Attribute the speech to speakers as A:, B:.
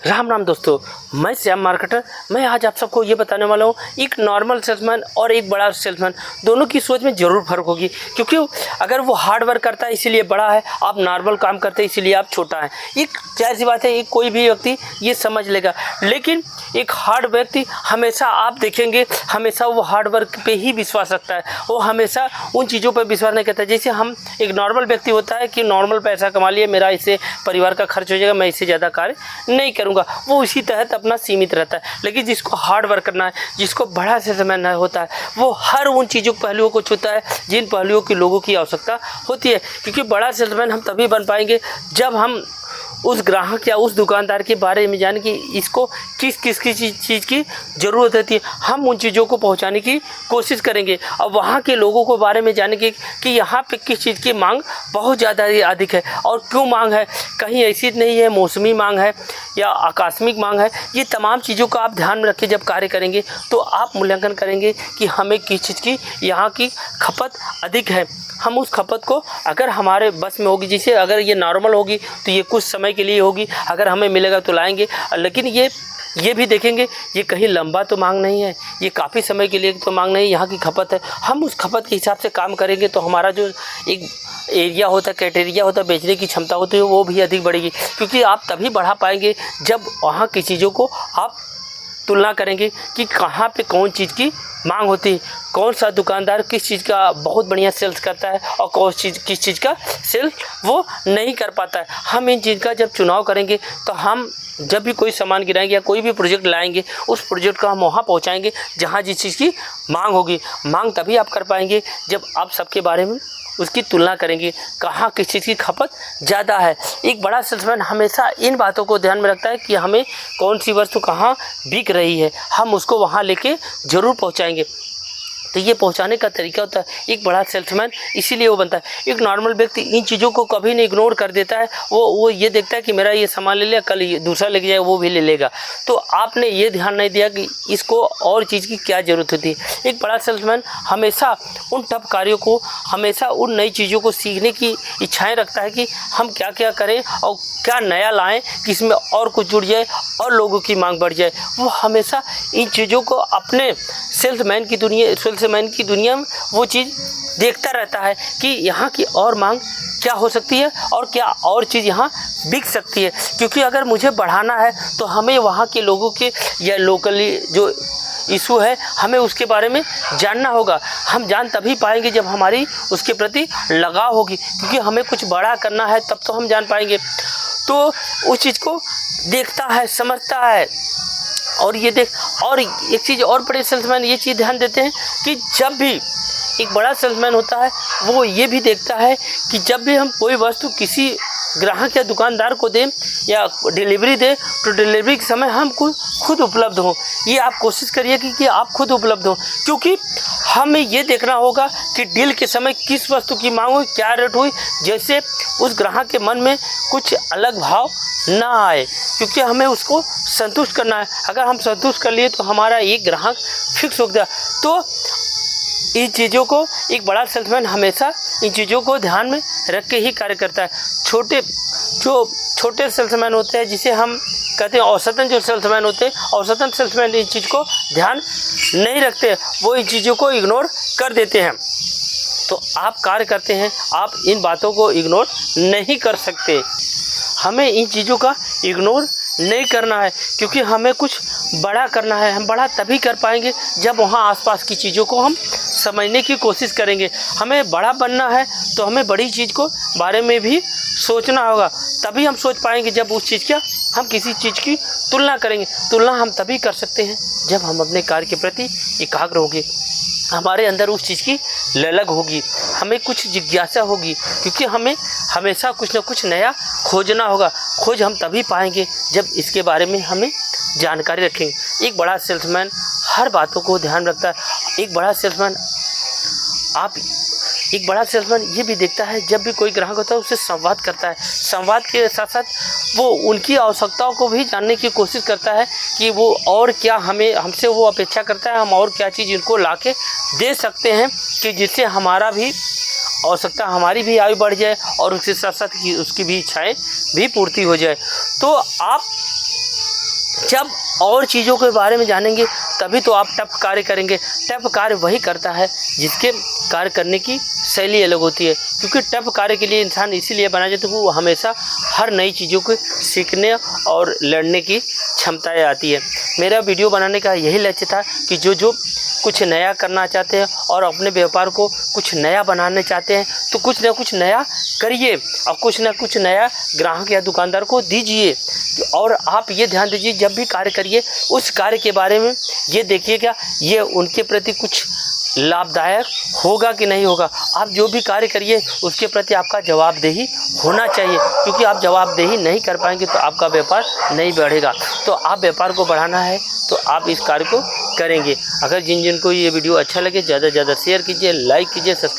A: राम राम दोस्तों, मैं श्याम मार्केटर। मैं आज आप सबको ये बताने वाला हूँ, एक नॉर्मल सेल्समैन और एक बड़ा सेल्समैन दोनों की सोच में ज़रूर फ़र्क होगी। क्योंकि अगर वो हार्ड वर्क करता है इसीलिए बड़ा है, आप नॉर्मल काम करते हैं इसीलिए आप छोटा है। एक जाहिर सी बात है, एक कोई भी व्यक्ति ये समझ लेगा। लेकिन एक हार्ड व्यक्ति हमेशा आप देखेंगे, हमेशा वो हार्ड वर्क पे ही विश्वास रखता है। वो हमेशा उन चीज़ों पर विश्वास नहीं करता। जैसे हम एक नॉर्मल व्यक्ति होता है कि नॉर्मल पैसा कमा लिया, मेरा इससे परिवार का खर्च हो जाएगा, मैं इससे ज़्यादा कार्य नहीं करूँगा, वो उसी तहत अपना सीमित रहता है। लेकिन जिसको हार्ड वर्क करना है, जिसको बड़ा सेल्समैन होता है, वो हर उन चीज़ों पहलुओं को छूता है जिन पहलुओं की लोगों की आवश्यकता होती है। क्योंकि बड़ा सेल्समैन हम तभी बन पाएंगे जब हम उस ग्राहक या उस दुकानदार के बारे में जाने कि इसको किस चीज़ की ज़रूरत होती है। हम उन चीज़ों को पहुंचाने की कोशिश करेंगे और वहाँ के लोगों को बारे में जानेंगे कि यहाँ पे किस चीज़ की मांग बहुत ज़्यादा अधिक है और क्यों मांग है। कहीं ऐसी नहीं है मौसमी मांग है या आकस्मिक मांग है। ये तमाम चीज़ों का आप ध्यान में रखें। जब कार्य करेंगे तो आप मूल्यांकन करेंगे कि हमें किस चीज़ की यहाँ की खपत अधिक है। हम उस खपत को अगर हमारे बस में होगी, जैसे अगर ये नॉर्मल होगी तो ये कुछ समय के लिए होगी, अगर हमें मिलेगा तो लाएंगे। लेकिन ये भी देखेंगे ये कहीं लंबा तो मांग नहीं है, ये काफ़ी समय के लिए तो मांग नहीं, यहाँ की खपत है। हम उस खपत के हिसाब से काम करेंगे तो हमारा जो एक एरिया होता है, क्राइटेरिया होता है, बेचने की क्षमता होती है, वो भी अधिक बढ़ेगी। क्योंकि आप तभी बढ़ा पाएंगे जब वहाँ की चीज़ों को आप तुलना करेंगे कि कहाँ पे कौन चीज़ की मांग होती है, कौन सा दुकानदार किस चीज़ का बहुत बढ़िया सेल्स करता है और किस चीज़ का सेल वो नहीं कर पाता है। हम इन चीज़ का जब चुनाव करेंगे तो हम जब भी कोई सामान गिराएंगे या कोई भी प्रोजेक्ट लाएंगे, उस प्रोजेक्ट को हम वहाँ पहुँचाएंगे जहाँ जिस चीज़ की मांग होगी। मांग तभी आप कर पाएंगे जब आप सबके बारे में उसकी तुलना करेंगे, कहाँ किस चीज़ की खपत ज़्यादा है। एक बड़ा सेल्समैन हमेशा इन बातों को ध्यान में रखता है कि हमें कौन सी वस्तु कहाँ बिक रही है, हम उसको वहाँ लेके ज़रूर पहुँचाएंगे। तो ये पहुंचाने का तरीका होता है एक बड़ा सेल्समैन, इसीलिए वो बनता है। एक नॉर्मल व्यक्ति इन चीज़ों को कभी नहीं इग्नोर कर देता है। वो ये देखता है कि मेरा ये सामान ले लिया, कल ये दूसरा लेके जाएगा, वो भी ले लेगा। तो आपने ये ध्यान नहीं दिया कि इसको और चीज़ की क्या ज़रूरत होती है। एक बड़ा सेल्समैन हमेशा उन टफ कार्यों को, हमेशा उन नई चीज़ों को सीखने की इच्छाएँ रखता है कि हम क्या क्या करें और क्या नया लाएं कि इसमें और कुछ जुड़ जाए और लोगों की मांग बढ़ जाए। वो हमेशा इन चीज़ों को अपने सेल्समैन की दुनिया में वो चीज़ देखता रहता है कि यहाँ की और मांग क्या हो सकती है और क्या और चीज़ यहाँ बिक सकती है। क्योंकि अगर मुझे बढ़ाना है तो हमें वहाँ के लोगों के या लोकली जो इशू है हमें उसके बारे में जानना होगा। हम जान तभी पाएंगे जब हमारी उसके प्रति लगाव होगी। क्योंकि हमें कुछ बड़ा करना है तब तो हम जान पाएंगे। तो उस चीज़ को देखता है, समझता है। और ये और एक चीज़ और बड़े सेल्समैन ये चीज़ ध्यान देते हैं कि जब भी एक बड़ा सेल्समैन होता है वो ये भी देखता है कि जब भी हम कोई वस्तु किसी ग्राहक या दुकानदार को दें या डिलीवरी दें तो डिलीवरी के समय हम खुद उपलब्ध हों। ये आप कोशिश करिए कि आप खुद उपलब्ध हों। क्योंकि हमें ये देखना होगा कि डील के समय किस वस्तु की मांग हुई, क्या रेट हुई, जैसे उस ग्राहक के मन में कुछ अलग भाव ना आए। क्योंकि हमें उसको संतुष्ट करना है। अगर हम संतुष्ट कर लिए तो हमारा एक ग्राहक फिक्स हो गया। तो इन चीज़ों को एक बड़ा सेल्समैन हमेशा इन चीज़ों को ध्यान में रख के ही कार्य करता है। छोटे सेल्समैन होते हैं, जिसे हम कहते हैं औसतन जो सेल्समैन होते हैं, औसतन सेल्समैन इन चीज़ को ध्यान नहीं रखते, वो इन चीज़ों को इग्नोर कर देते हैं। तो आप कार्य करते हैं, आप इन बातों को इग्नोर नहीं कर सकते। हमें इन चीज़ों का इग्नोर नहीं करना है क्योंकि हमें कुछ बड़ा करना है। हम बड़ा तभी कर पाएंगे जब वहाँ आसपास की चीज़ों को हम समझने की कोशिश करेंगे। हमें बड़ा बनना है तो हमें बड़ी चीज़ को बारे में भी सोचना होगा। तभी हम सोच पाएंगे जब उस चीज़ का हम किसी चीज़ की तुलना करेंगे। तुलना हम तभी कर सकते हैं जब हम अपने कार्य के प्रति एकाग्र होंगे, हमारे अंदर उस चीज़ की ललक होगी, हमें कुछ जिज्ञासा होगी। क्योंकि हमें हमेशा कुछ ना कुछ नया खोजना होगा। खोज हम तभी पाएंगे जब इसके बारे में हमें जानकारी रखेंगे। एक बड़ा सेल्समैन हर बातों को ध्यान रखता है। एक बड़ा सेल्समैन ये भी देखता है जब भी कोई ग्राहक होता है उससे संवाद करता है। संवाद के साथ साथ वो उनकी आवश्यकताओं को भी जानने की कोशिश करता है कि वो और क्या हमसे वो अपेक्षा करता है, हम और क्या चीज़ इनको ला के दे सकते हैं कि जिससे हमारा भी आवश्यकता, हमारी भी आयु बढ़ जाए और उसके साथ साथ उसकी भी इच्छाएँ भी पूर्ति हो जाए। तो आप जब और चीज़ों के बारे में जानेंगे तभी तो आप टफ कार्य करेंगे। टफ कार्य वही करता है जिसके कार्य करने की शैली अलग होती है, क्योंकि टफ कार्य के लिए इंसान इसीलिए बना जाता है कि वो हमेशा हर नई चीज़ों को सीखने और लड़ने की क्षमताएँ आती है। मेरा वीडियो बनाने का यही लक्ष्य था कि जो कुछ नया करना चाहते हैं और अपने व्यापार को कुछ नया बनाने चाहते हैं तो कुछ ना कुछ नया करिए और कुछ ना कुछ नया ग्राहक या दुकानदार को दीजिए। और आप ये ध्यान दीजिए, जब भी कार्य करिए उस कार्य के बारे में ये देखिएगा ये उनके प्रति कुछ लाभदायक होगा कि नहीं होगा। आप जो भी कार्य करिए उसके प्रति आपका जवाबदेही होना चाहिए, क्योंकि आप जवाबदेही नहीं कर पाएंगे तो आपका व्यापार नहीं बढ़ेगा। तो आप व्यापार को बढ़ाना है तो आप इस कार्य को करेंगे। अगर जिन को ये वीडियो अच्छा लगे ज़्यादा से ज़्यादा शेयर कीजिए, लाइक कीजिए, सब्सक्राइब